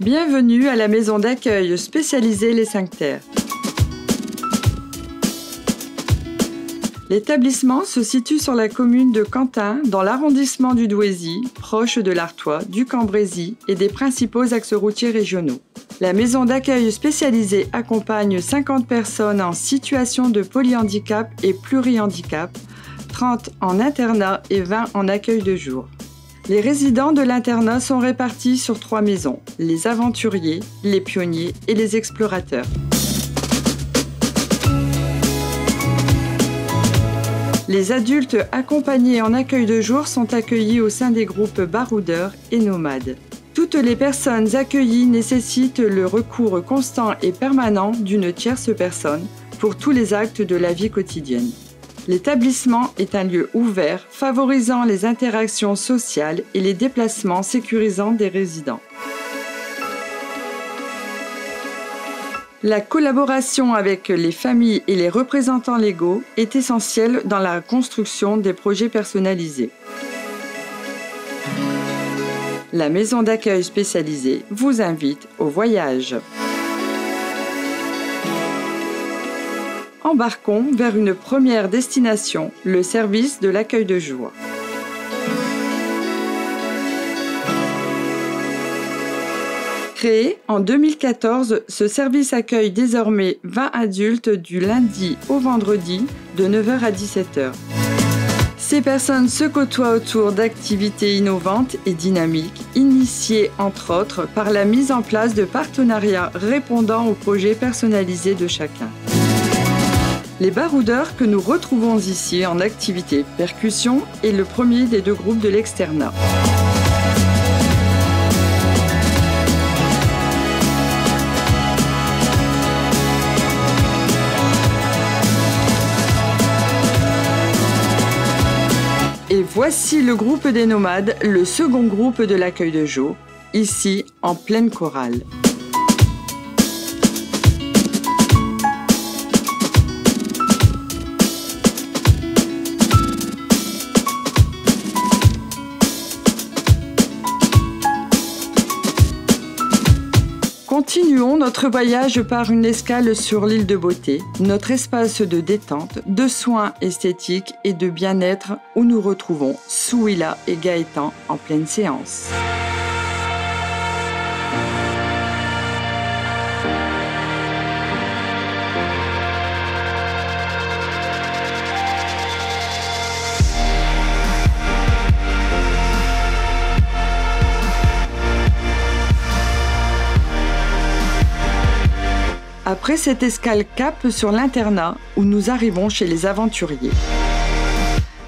Bienvenue à la maison d'accueil spécialisée Les 5 Terres. L'établissement se situe sur la commune de Cantin, dans l'arrondissement du Douaisis, proche de l'Artois, du Cambrésis et des principaux axes routiers régionaux. La maison d'accueil spécialisée accompagne 50 personnes en situation de polyhandicap et plurihandicap, 30 en internat et 20 en accueil de jour. Les résidents de l'internat sont répartis sur 3 maisons, les aventuriers, les pionniers et les explorateurs. Les adultes accompagnés en accueil de jour sont accueillis au sein des groupes baroudeurs et nomades. Toutes les personnes accueillies nécessitent le recours constant et permanent d'une tierce personne pour tous les actes de la vie quotidienne. L'établissement est un lieu ouvert, favorisant les interactions sociales et les déplacements sécurisants des résidents. La collaboration avec les familles et les représentants légaux est essentielle dans la construction des projets personnalisés. La maison d'accueil spécialisée vous invite au voyage. Embarquons vers une première destination, le service de l'accueil de jour. Créé en 2014, ce service accueille désormais 20 adultes du lundi au vendredi de 9h à 17h. Ces personnes se côtoient autour d'activités innovantes et dynamiques, initiées entre autres par la mise en place de partenariats répondant aux projets personnalisés de chacun. Les baroudeurs que nous retrouvons ici en activité percussion est le premier des 2 groupes de l'externat. Et voici le groupe des nomades, le second groupe de l'accueil de jour, ici en pleine chorale. Continuons notre voyage par une escale sur l'île de Beauté, notre espace de détente, de soins esthétiques et de bien-être où nous retrouvons Souila et Gaëtan en pleine séance. Après cette escale cap sur l'internat où nous arrivons chez les aventuriers.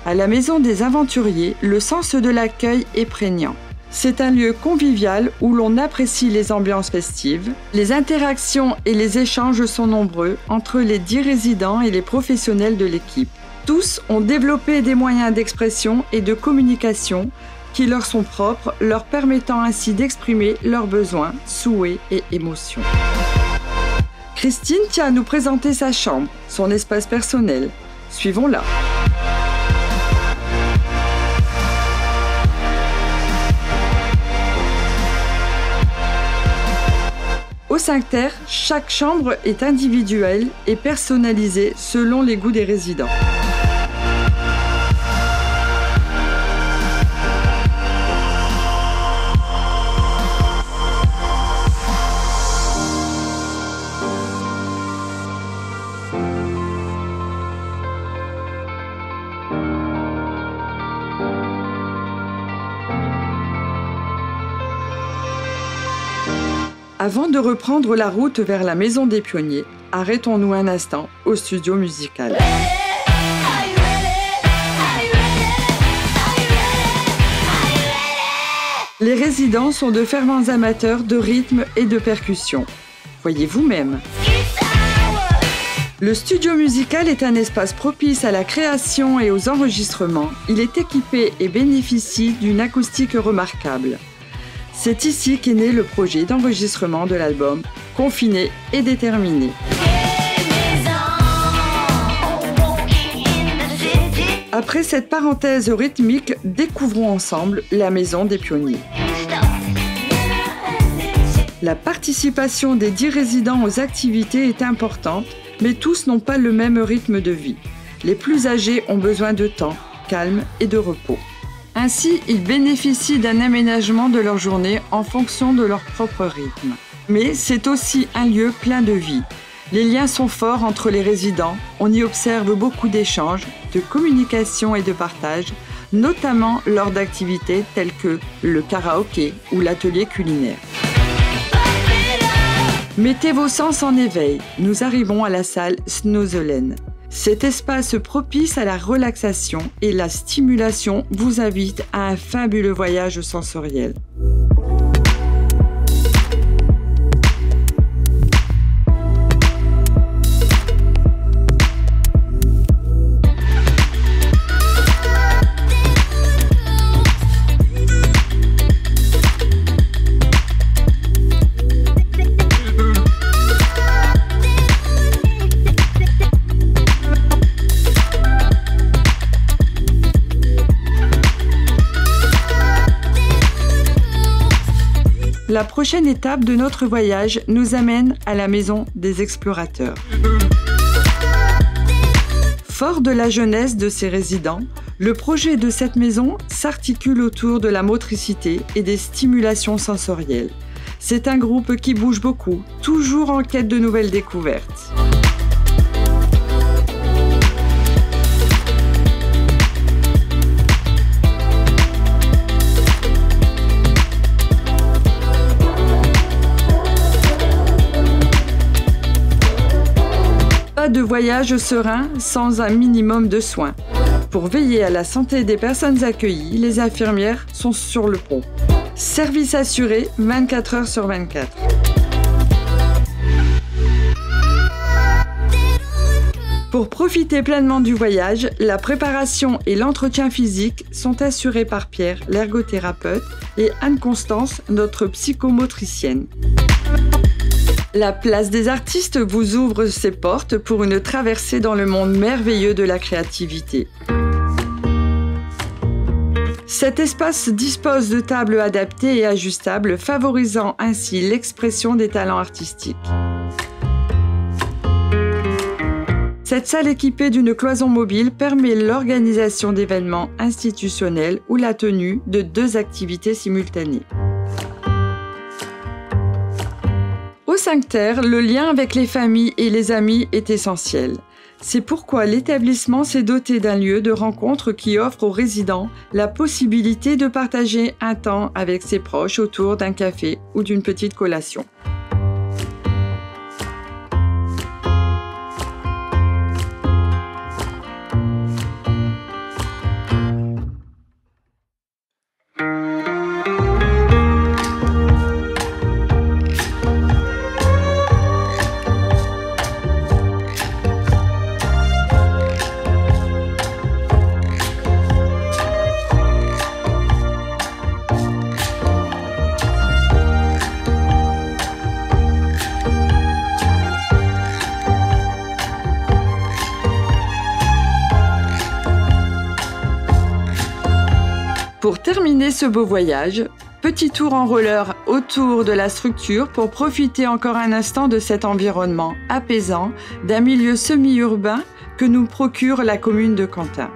À la maison des aventuriers, le sens de l'accueil est prégnant. C'est un lieu convivial où l'on apprécie les ambiances festives. Les interactions et les échanges sont nombreux entre les 10 résidents et les professionnels de l'équipe. Tous ont développé des moyens d'expression et de communication qui leur sont propres, leur permettant ainsi d'exprimer leurs besoins, souhaits et émotions. Christine tient à nous présenter sa chambre, son espace personnel. Suivons-la. Aux 5 Terres, chaque chambre est individuelle et personnalisée selon les goûts des résidents. Avant de reprendre la route vers la maison des pionniers, arrêtons-nous un instant au studio musical. Les résidents sont de fervents amateurs de rythme et de percussion. Voyez vous-même. Le studio musical est un espace propice à la création et aux enregistrements. Il est équipé et bénéficie d'une acoustique remarquable. C'est ici qu'est né le projet d'enregistrement de l'album Confiné et déterminé. Après cette parenthèse rythmique, découvrons ensemble la maison des pionniers. La participation des 10 résidents aux activités est importante, mais tous n'ont pas le même rythme de vie. Les plus âgés ont besoin de temps, calme et de repos. Ainsi, ils bénéficient d'un aménagement de leur journée en fonction de leur propre rythme. Mais c'est aussi un lieu plein de vie. Les liens sont forts entre les résidents, on y observe beaucoup d'échanges, de communication et de partage, notamment lors d'activités telles que le karaoké ou l'atelier culinaire. Mettez vos sens en éveil, nous arrivons à la salle Snozelen. Cet espace propice à la relaxation et la stimulation vous invite à un fabuleux voyage sensoriel. La prochaine étape de notre voyage nous amène à la maison des explorateurs. Fort de la jeunesse de ses résidents, le projet de cette maison s'articule autour de la motricité et des stimulations sensorielles. C'est un groupe qui bouge beaucoup, toujours en quête de nouvelles découvertes. Pas de voyage serein sans un minimum de soins. Pour veiller à la santé des personnes accueillies, les infirmières sont sur le pont. Service assuré 24 heures sur 24. Pour profiter pleinement du voyage, la préparation et l'entretien physique sont assurés par Pierre, l'ergothérapeute, et Anne-Constance, notre psychomotricienne. La place des artistes vous ouvre ses portes pour une traversée dans le monde merveilleux de la créativité. Cet espace dispose de tables adaptées et ajustables, favorisant ainsi l'expression des talents artistiques. Cette salle équipée d'une cloison mobile permet l'organisation d'événements institutionnels ou la tenue de 2 activités simultanées. Au 5 Terre, le lien avec les familles et les amis est essentiel. C'est pourquoi l'établissement s'est doté d'un lieu de rencontre qui offre aux résidents la possibilité de partager un temps avec ses proches autour d'un café ou d'une petite collation. Pour terminer ce beau voyage, petit tour en roller autour de la structure pour profiter encore un instant de cet environnement apaisant d'un milieu semi-urbain que nous procure la commune de Quentin.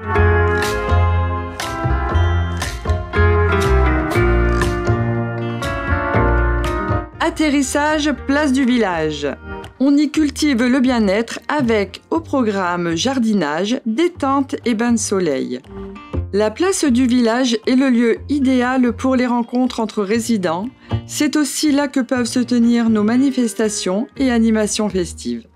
Atterrissage, place du village. On y cultive le bien-être avec, au programme, jardinage, détente et bain de soleil. La place du village est le lieu idéal pour les rencontres entre résidents. C'est aussi là que peuvent se tenir nos manifestations et animations festives.